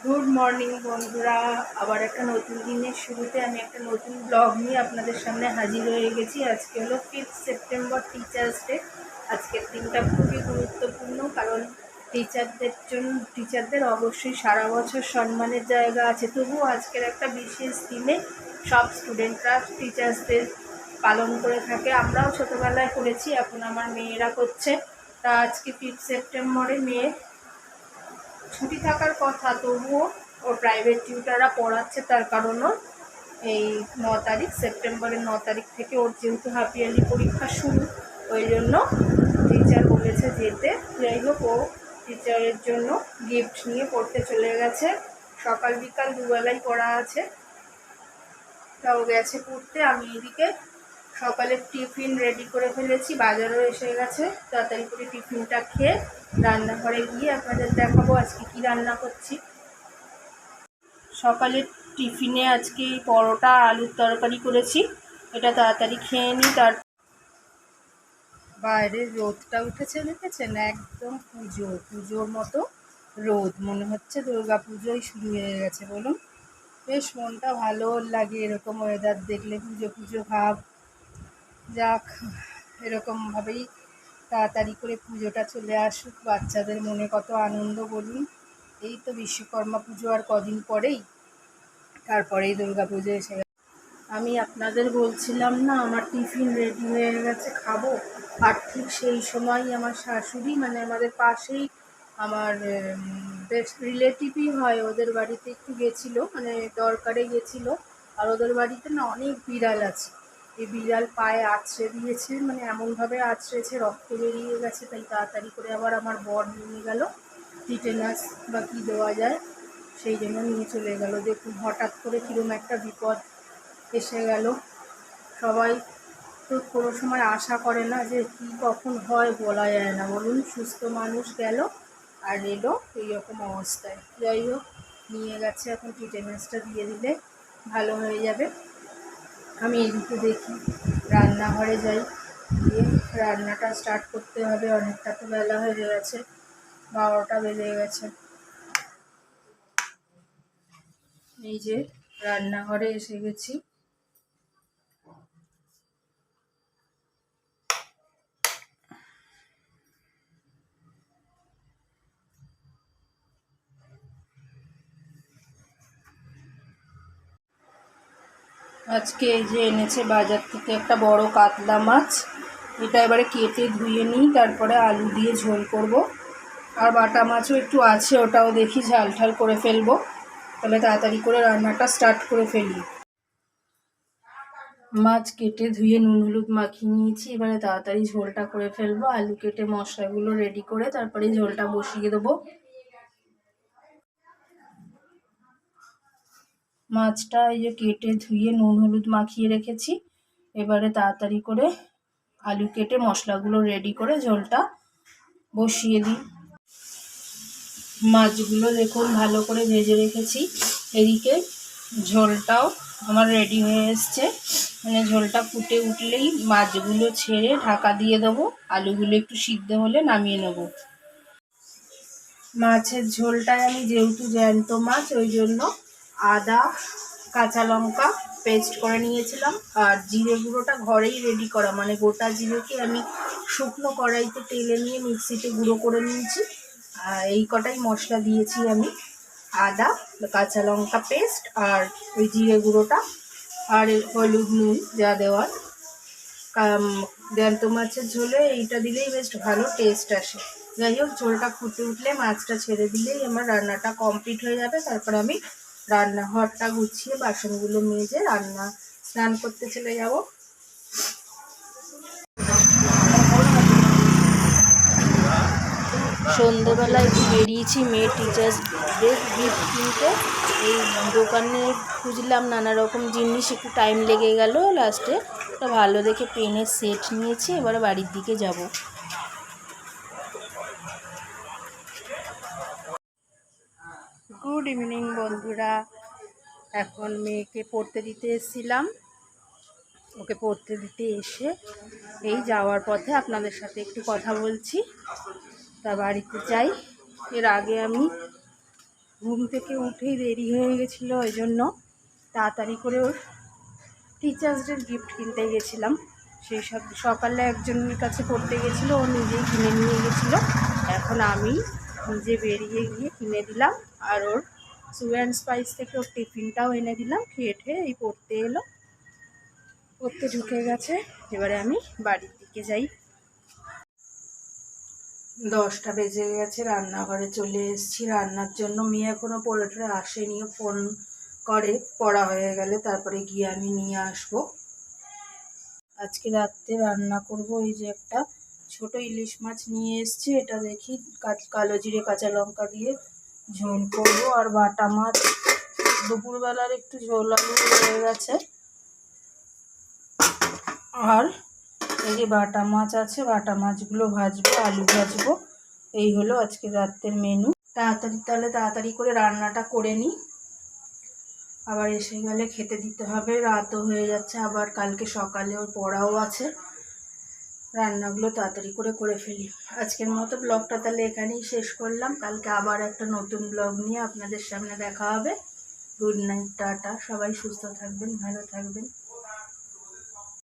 Good morning বন্ধুরা, আবার একটা নতুন দিনের শুরুতে আমি একটা নতুন ব্লগ নিয়ে আপনাদের সামনে হাজির হয়ে গেছি। আজকে হলো 5 সেপ্টেম্বর, টিচার্স ডে। আজকের দিনটা খুবই গুরুত্বপূর্ণ, কারণ টিচারদের অবশ্যই সারা বছর সম্মানের জায়গা আছে, তবুও আজকের একটা বিশেষ দিনে সব স্টুডেন্টরা টিচার্সদের পালন করে থাকে। আমরাও ছোটোবেলায় করেছি, এখন আমার মেয়েরা করছে। তা আজকে 5 সেপ্টেম্বরে মেয়ে ছুটি থাকার কথা, তবুও ওর প্রাইভেট টিউটাররা পড়াচ্ছে, তার কারণও এই 9 তারিখ, সেপ্টেম্বরের 9 তারিখ থেকে ওর যেহেতু হাফ ইয়ারলি পরীক্ষা শুরু, ওই জন্য টিচার বলেছে যেতে। যাই হোক, ও টিচারের জন্য গিফট নিয়ে পড়তে চলে গেছে। সকাল বিকাল দুবেলাই পড়া আছে, তাও গেছে পড়তে। আমি এদিকে সকালে টিফিন রেডি করে ফেলেছি, বাজারও এসে গেছে। তাড়াতাড়ি করে টিফিনটা খেয়ে রান্নাঘরে গিয়ে আপনাদের দেখাবো আজকে কি রান্না করছি। সকালের টিফিনে আজকে পরোটা আলুর তরকারি করেছি, এটা তাড়াতাড়ি খেয়ে নিই। বাইরে রোদটা উঠেছে, দেখেছেন? একদম পুজোর মতো রোদ, মনে হচ্ছে দুর্গা পুজোই শুরু হয়ে গেছে। বলুন, বেশ মনটা ভালো লাগে এরকম ওয়েদার দেখলে, পুজো ভাব। যাক, এরকমভাবেই তাড়াতাড়ি করে পুজোটা চলে আসুক, বাচ্চাদের মনে কত আনন্দ বলুন। এই তো বিশ্বকর্মা পুজো আর কদিন পরেই, তারপরেই দুর্গা পুজো এসে গেছে। আমি আপনাদের বলছিলাম না, আমার টিফিন রেডি হয়ে গেছে, খাবো। আর ঠিক সেই সময়ই আমার শাশুড়ি, মানে আমাদের পাশেই আমার বেশ রিলেটিভই হয়, ওদের বাড়িতে একটু গেছিলো, মানে দরকারে গেছিলো। আর ওদের বাড়িতে না অনেক বিড়াল আছে। এই বিড়াল পায়ে আছড়ে দিয়েছে, মানে এমনভাবে আছড়েছে রক্ত বেরিয়ে গেছে। তাই তাড়াতাড়ি করে আবার আমার বর নিয়ে গেল, টিটেনাস বা কী দেওয়া যায়, সেই জন্য নিয়ে চলে গেল। দেখুন হঠাৎ করে কীরকম একটা বিপদ এসে গেল। সবাই তো কোনো সময় আশা করে না যে কী কখন হয়, বলা যায় না বলুন। সুস্থ মানুষ গেল আর এলো এইরকম অবস্থায়। যাই হোক, নিয়ে গেছে, এখন টিটেনাসটা দিয়ে দিলে ভালো হয়ে যাবে। আমি এদিকে দেখি, রান্নাঘরে যাই, গিয়ে রান্নাটা স্টার্ট করতে হবে। অনেকটা তো বেলা হয়ে গেছে, 12টা বেজে গেছে। এই যে রান্নাঘরে এসে গেছি। আজকে এই যে এনেছে বাজার থেকে একটা বড় কাতলা মাছ, এটা এবারে কেটে ধুয়ে নিই, তারপরে আলু দিয়ে ঝোল করব। আর বাটা মাছও একটু আছে, ওটাও দেখি ঝাল ঠাল করে ফেলবো, তাহলে তাড়াতাড়ি করে রান্নাটা স্টার্ট করে ফেলি। মাছ কেটে ধুয়ে নুন হলুদ মাখিয়ে নিয়েছি, এবারে তাড়াতাড়ি ঝোলটা করে ফেলবো। আলু কেটে মশলাগুলো রেডি করে তারপরে ঝোলটা বসিয়ে দেবো। মাছটা এই যে কেটে ধুয়ে নুন হলুদ মাখিয়ে রেখেছি, এবারে তাড়াতাড়ি করে আলু কেটে মশলাগুলো রেডি করে ঝোলটা বসিয়ে দিই। মাছগুলো দেখুন ভালো করে ভেজে রেখেছি। এদিকে ঝোলটাও আমার রেডি হয়ে এসছে, মানে ঝোলটা ফুটে উঠলেই মাছগুলো ছেড়ে ঢাকা দিয়ে দেবো। আলুগুলো একটু সিদ্ধ হলে নামিয়ে নেব। মাছের ঝোলটায় আমি যেহেতু জ্যান্ত মাছ, ওই জন্য আদা কাঁচা লঙ্কা পেস্ট করে নিয়েছিলাম। আর জিরে গুঁড়োটা ঘরেই রেডি করা, মানে গোটা জিরেকে আমি শুকনো কড়াইতে তেলে নিয়ে মিক্সিতে গুঁড়ো করে নিয়েছি। আর এই কটাই মশলা দিয়েছি আমি, আদা কাঁচা লঙ্কা পেস্ট আর ওই জিরে গুঁড়োটা আর হলুদ নুন যা দেওয়ার। জ্যান্ত মাছের ঝোলে এইটা দিলেই বেশ ভালো টেস্ট আসে। যাই হোক, ঝোলটা ফুটে উঠলে মাছটা ছেড়ে দিলেই আমার রান্নাটা কমপ্লিট হয়ে যাবে। তারপর আমি রান্নাঘরটা গুছিয়ে বাসনগুলো মেজে স্নান করতে চলে যাব। সন্ধেবেলা একটু বেরিয়েছি মেয়ের টিচার্স ডে গিফট কিনতে। এই দোকানে খুঁজলাম নানা রকম জিনিস, একটু টাইম লেগে গেল। লাস্টে একটা ভালো দেখে পেনের সেট নিয়েছি, এবারে বাড়ির দিকে যাব। গুড ইভিনিং বন্ধুরা, এখন মেয়েকে পড়তে দিতে এসেছিলাম। ওকে পড়তে দিতে এসে এই যাওয়ার পথে আপনাদের সাথে একটু কথা বলছি। তা বাড়িতে যাই, এর আগে আমি ঘুম থেকে উঠেই দেরি হয়ে গেছিলো, ওই জন্য তাড়াতাড়ি করে ওর টিচার্স ডের গিফট কিনতে গেছিলাম। সেই সব সকালে একজনের কাছে পড়তে গেছিলো, ও নিজেই কিনে নিয়ে গেছিলো। এখন আমি নিজে বেরিয়ে গিয়ে কিনে দিলাম, আর ওর সু অ্যান্ড স্পাইস থেকে ওর টিফিনটাও এনে দিলাম। খেয়ে ঠেয়ে এই পড়তে এলো, পড়তে ঢুকে গেছে। এবারে আমি বাড়ির দিকে যাই। 10টা বেজে গেছে, রান্নাঘরে চলে এসেছি রান্নার জন্য। মেয়ে এখনও পড়ে টড়ে আসেনি, ফোন করে পড়া হয়ে গেলে তারপরে গিয়ে আমি নিয়ে আসবো। আজকে রাত্রে রান্না করব, এই যে একটা ছোট ইলিশ মাছ নিয়ে এসেছি, এটা দেখি কালো জিরে কাঁচা লঙ্কা দিয়ে ঝোল করব। আর বাটা মাছ দুপুরবেলার একটু ঝোল আলু হয়ে গেছে, আর এই যে বাটা মাছ আছে, বাটা মাছগুলো ভাজবো, আলু ভাজবো। এই হলো আজকে রাতের মেনু। তাড়াতাড়ি করে রান্নাটা করে নিই, আবার এসে গেলে খেতে দিতে হবে। রাতও হয়ে যাচ্ছে, আবার কালকে সকালে ওর পড়াও আছে। রান্নাগুলো তাড়াতাড়ি করে ফেলি। আজকের মতো ব্লগটা তাহলে এখানেই শেষ করলাম। কালকে আবার একটা নতুন ব্লগ নিয়ে আপনাদের সামনে দেখা হবে। Good night, tata. সবাই সুস্থ থাকবেন, ভালো থাকবেন।